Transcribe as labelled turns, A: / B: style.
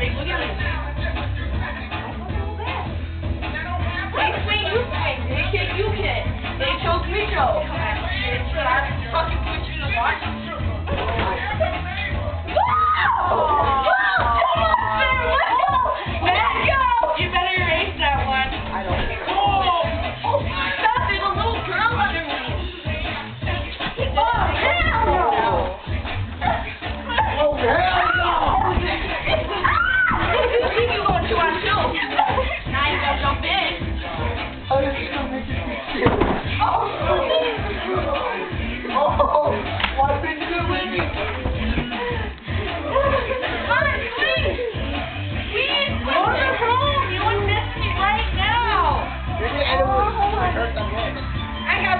A: Hey, look at me. They kick, you kick. They choke, we choke. Should I fucking put you in the box? You better erase that one. I don't care. Oh, stop! There's a little girl under me. Oh, hell no!
B: Oh, hell no!
A: You see me going 2-on-2. Now you gotta jump in.
B: Oh, this is gonna make it shit. Oh, what did you do with me?